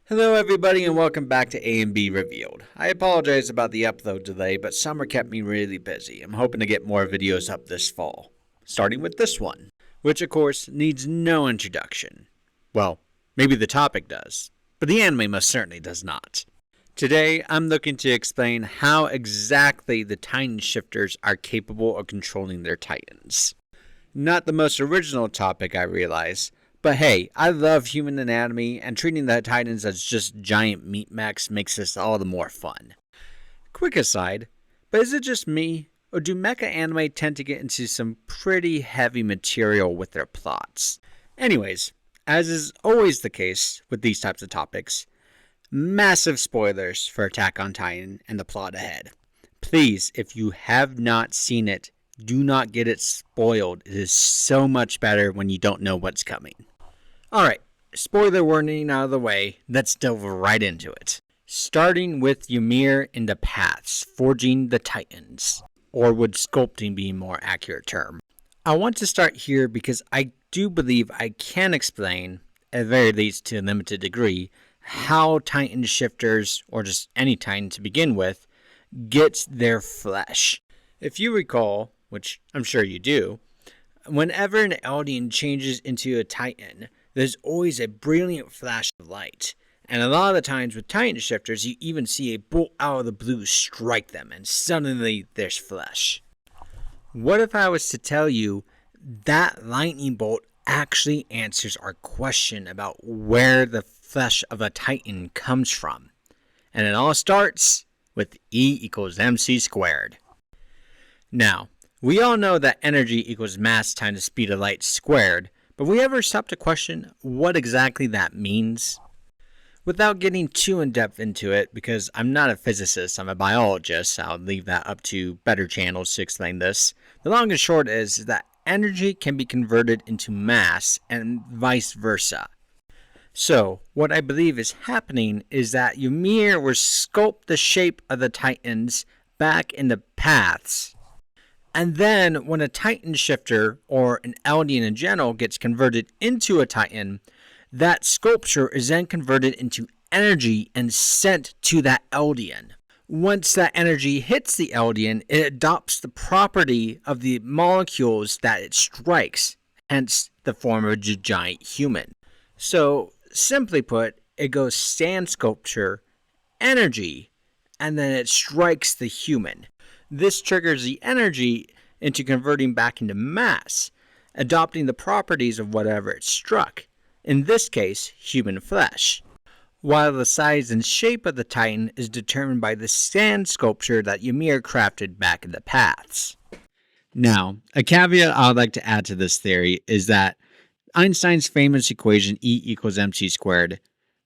Hello everybody and welcome back to A and B Revealed. I apologize about the upload delay, but summer kept me really busy. I'm hoping to get more videos up this fall, starting with this one, which of course needs no introduction. Well, maybe the topic does, but the anime most certainly does not. Today, I'm looking to explain how exactly the Titan Shifters are capable of controlling their Titans. Not the most original topic, I realize, but hey, I love human anatomy, and treating the Titans as just giant meat mechs makes this all the more fun. Quick aside, but is it just me, or do mecha anime tend to get into some pretty heavy material with their plots? Anyways, as is always the case with these types of topics, massive spoilers for Attack on Titan and the plot ahead. Please, if you have not seen it, do not get it spoiled. It is so much better when you don't know what's coming. Alright, spoiler warning out of the way, let's delve right into it. Starting with Ymir in the Paths, forging the Titans, or would sculpting be a more accurate term? I want to start here because I do believe I can explain, at the very least to a limited degree, how Titan shifters, or just any Titan to begin with, gets their flesh. If you recall, which I'm sure you do, whenever an Eldian changes into a Titan, there's always a brilliant flash of light. And a lot of the times with Titan shifters, you even see a bolt out of the blue strike them, and suddenly there's flesh. What if I was to tell you that lightning bolt actually answers our question about where the flesh of a Titan comes from? And it all starts with E equals MC squared. Now, we all know that energy equals mass times the speed of light squared, but we ever stop to question what exactly that means? Without getting too in-depth into it, because I'm not a physicist, I'm a biologist, I'll leave that up to better channels to explain this. The long and short is that energy can be converted into mass and vice versa. So, what I believe is happening is that Ymir will sculpt the shape of the Titans back in the paths. And then, when a Titan shifter, or an Eldian in general, gets converted into a Titan, that sculpture is then converted into energy and sent to that Eldian. Once that energy hits the Eldian, it adopts the property of the molecules that it strikes, hence the form of a giant human. So, simply put, it goes sand sculpture, energy, and then it strikes the human. This triggers the energy into converting back into mass, adopting the properties of whatever it struck, in this case, human flesh, while the size and shape of the Titan is determined by the sand sculpture that Ymir crafted back in the paths. Now, a caveat I would like to add to this theory is that Einstein's famous equation E equals mc squared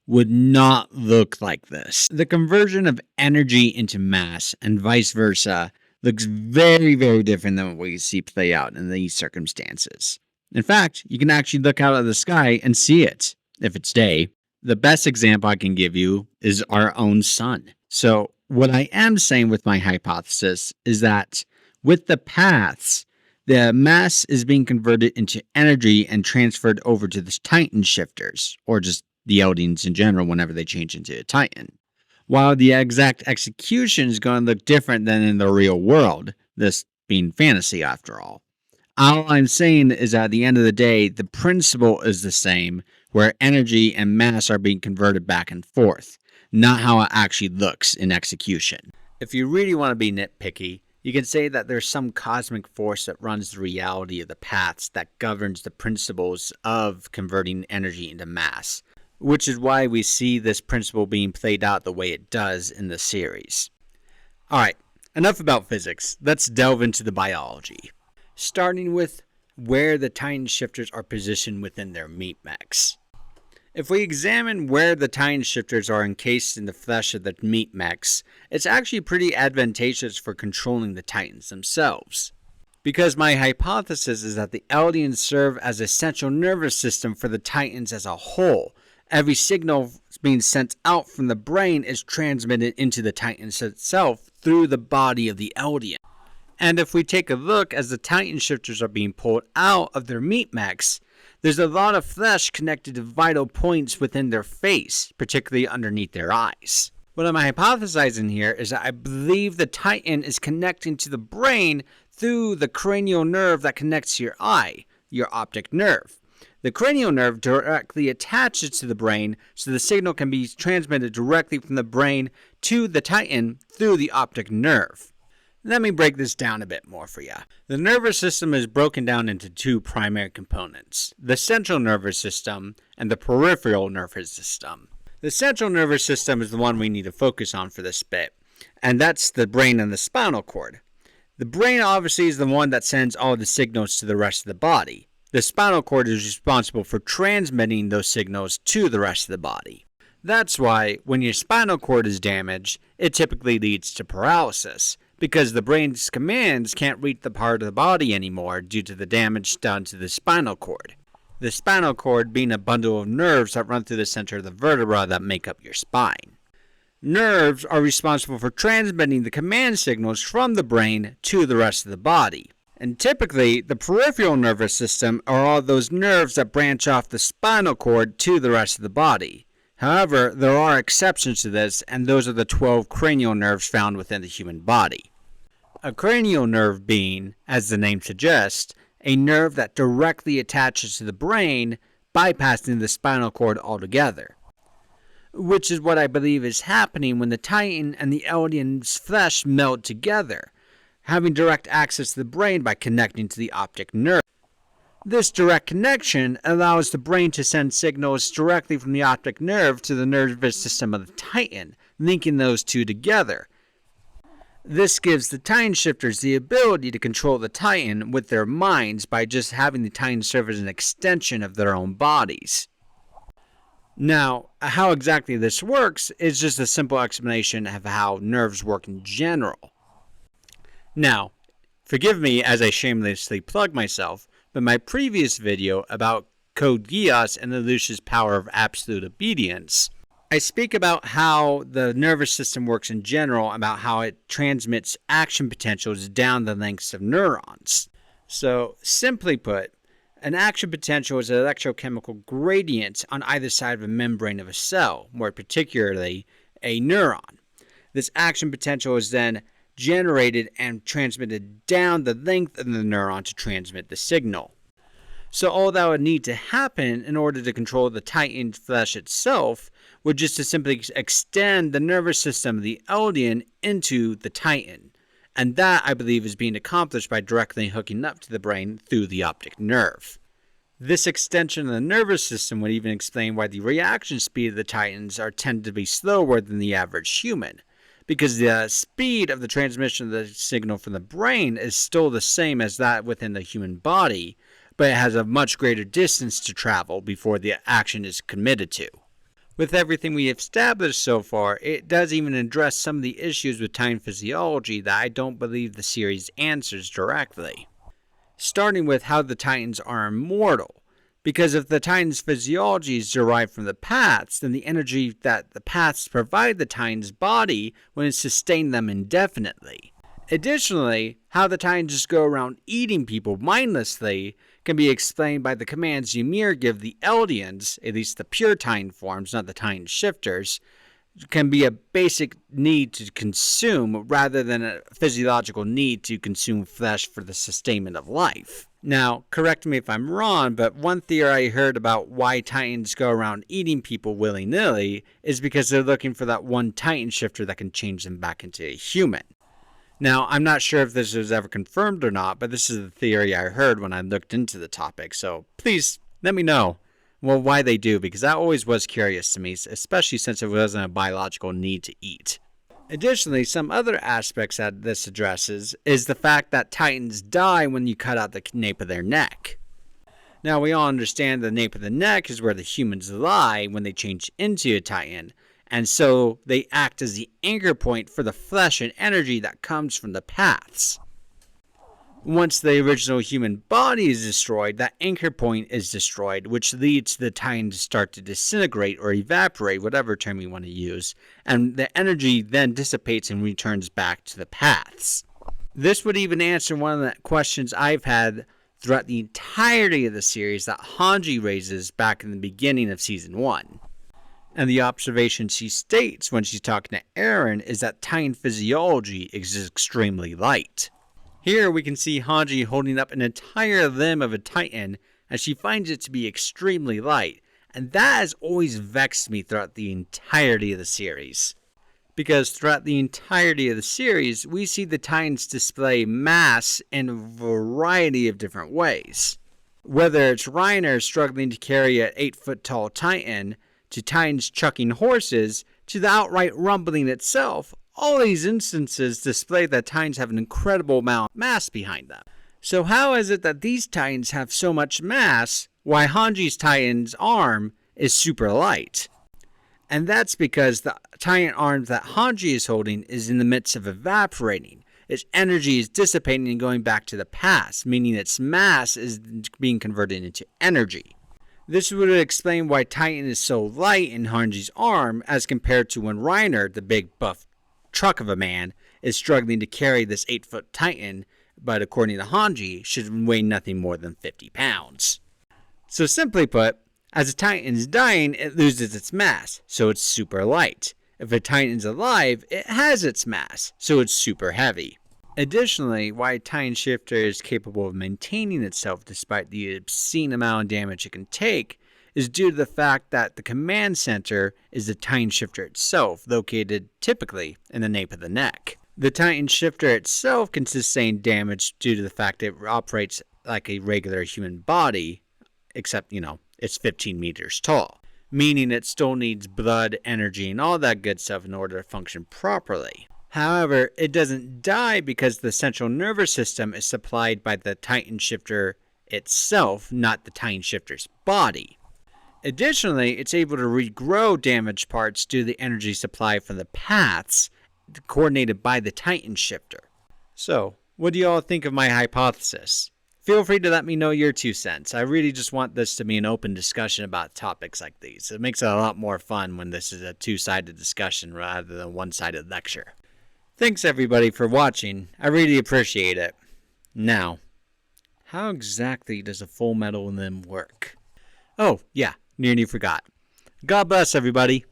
would not look like this. The conversion of energy into mass and vice versa looks very, very different than what we see play out in these circumstances. In fact, you can actually look out of the sky and see it, if it's day. The best example I can give you is our own sun. So, what I am saying with my hypothesis is that with the paths, the mass is being converted into energy and transferred over to the Titan shifters, or just the Eldians in general whenever they change into a Titan. While the exact execution is going to look different than in the real world, this being fantasy after all. All I'm saying is that at the end of the day, the principle is the same, where energy and mass are being converted back and forth, not how it actually looks in execution. If you really want to be nitpicky, you can say that there's some cosmic force that runs the reality of the paths that governs the principles of converting energy into mass, which is why we see this principle being played out the way it does in the series. Alright, enough about physics, let's delve into the biology. Starting with where the Titan shifters are positioned within their meat mechs. If we examine where the Titan shifters are encased in the flesh of the meat mechs, it's actually pretty advantageous for controlling the Titans themselves. Because my hypothesis is that the Eldians serve as a central nervous system for the Titans as a whole. Every signal being sent out from the brain is transmitted into the Titans itself through the body of the Eldian. And if we take a look as the Titan shifters are being pulled out of their meat mechs, There's a lot of flesh connected to vital points within their face, particularly underneath their eyes. What I'm hypothesizing here is that I believe the Titan is connecting to the brain through the cranial nerve that connects to your eye, your optic nerve. The cranial nerve directly attaches to the brain, so the signal can be transmitted directly from the brain to the Titan through the optic nerve. Let me break this down a bit more for you. The nervous system is broken down into two primary components: the central nervous system and the peripheral nervous system. The central nervous system is the one we need to focus on for this bit, and that's the brain and the spinal cord. The brain obviously is the one that sends all the signals to the rest of the body. The spinal cord is responsible for transmitting those signals to the rest of the body. That's why when your spinal cord is damaged, it typically leads to paralysis, because the brain's commands can't reach the part of the body anymore due to the damage done to the spinal cord. The spinal cord being a bundle of nerves that run through the center of the vertebra that make up your spine. Nerves are responsible for transmitting the command signals from the brain to the rest of the body. And typically, the peripheral nervous system are all those nerves that branch off the spinal cord to the rest of the body. However, there are exceptions to this, and those are the 12 cranial nerves found within the human body. A cranial nerve being, as the name suggests, a nerve that directly attaches to the brain, bypassing the spinal cord altogether. Which is what I believe is happening when the Titan and the alien's flesh meld together, having direct access to the brain by connecting to the optic nerve. This direct connection allows the brain to send signals directly from the optic nerve to the nervous system of the Titan, linking those two together. This gives the Titan shifters the ability to control the Titan with their minds by just having the Titan serve as an extension of their own bodies. Now, how exactly this works is just a simple explanation of how nerves work in general. Now, forgive me as I shamelessly plug myself, but my previous video about Code Geass and Lelouch's power of absolute obedience, I speak about how the nervous system works in general, about how it transmits action potentials down the lengths of neurons. So, simply put, an action potential is an electrochemical gradient on either side of a membrane of a cell, more particularly a neuron. This action potential is then generated and transmitted down the length of the neuron to transmit the signal. So all that would need to happen in order to control the Titan flesh itself would just to simply extend the nervous system of the alien into the Titan. And that, I believe, is being accomplished by directly hooking up to the brain through the optic nerve. This extension of the nervous system would even explain why the reaction speed of the Titans tend to be slower than the average human, because the speed of the transmission of the signal from the brain is still the same as that within the human body, but it has a much greater distance to travel before the action is committed to. With everything we have established so far, it does even address some of the issues with Titan physiology that I don't believe the series answers directly. Starting with how the Titans are immortal. Because if the Titan's physiology is derived from the paths, then the energy that the paths provide the Titan's body will sustain them indefinitely. Additionally, how the Titans just go around eating people mindlessly can be explained by the commands Ymir give the Eldians, at least the pure Titan forms, not the Titan shifters, can be a basic need to consume rather than a physiological need to consume flesh for the sustainment of life. Now, correct me if I'm wrong, but one theory I heard about why Titans go around eating people willy-nilly is because they're looking for that one Titan shifter that can change them back into a human. Now, I'm not sure if this was ever confirmed or not, but this is the theory I heard when I looked into the topic, so please let me know why they do, because that always was curious to me, especially since it wasn't a biological need to eat. Additionally, some other aspects that this addresses is the fact that Titans die when you cut out the nape of their neck. Now, we all understand the nape of the neck is where the humans lie when they change into a Titan, and so they act as the anchor point for the flesh and energy that comes from the paths. Once the original human body is destroyed, that anchor point is destroyed, which leads the Titan to start to disintegrate or evaporate, whatever term you want to use, and the energy then dissipates and returns back to the paths. This would even answer one of the questions I've had throughout the entirety of the series that Hanji raises back in the beginning of Season 1. And the observation she states when she's talking to Eren is that Titan physiology is extremely light. Here we can see Hanji holding up an entire limb of a Titan as she finds it to be extremely light, and that has always vexed me throughout the entirety of the series. Because throughout the entirety of the series, we see the Titans display mass in a variety of different ways. Whether it's Reiner struggling to carry an 8-foot-tall Titan, to Titans chucking horses, to the outright rumbling itself, all these instances display that Titans have an incredible amount of mass behind them. So how is it that these Titans have so much mass, while Hanji's Titan's arm is super light? And that's because the Titan arm that Hanji is holding is in the midst of evaporating. Its energy is dissipating and going back to the past, meaning its mass is being converted into energy. This would explain why Titan is so light in Hanji's arm as compared to when Reiner, the big buff truck of a man, is struggling to carry this 8-foot Titan, but according to Hanji, should weigh nothing more than 50 pounds. So simply put, as a Titan is dying, it loses its mass, so it's super light. If a Titan is alive, it has its mass, so it's super heavy. Additionally, why a Titan shifter is capable of maintaining itself despite the obscene amount of damage it can take is due to the fact that the command center is the Titan shifter itself, located typically in the nape of the neck. The Titan shifter itself can sustain damage due to the fact it operates like a regular human body, except, it's 15 meters tall, meaning it still needs blood, energy, and all that good stuff in order to function properly. However, it doesn't die because the central nervous system is supplied by the Titan shifter itself, not the Titan shifter's body. Additionally, it's able to regrow damaged parts due to the energy supply from the paths coordinated by the Titan shifter. So, what do you all think of my hypothesis? Feel free to let me know your 2 cents. I really just want this to be an open discussion about topics like these. It makes it a lot more fun when this is a two-sided discussion rather than a one-sided lecture. Thanks everybody for watching. I really appreciate it. Now, how exactly does a full metal limb work? Oh, yeah, nearly forgot. God bless everybody.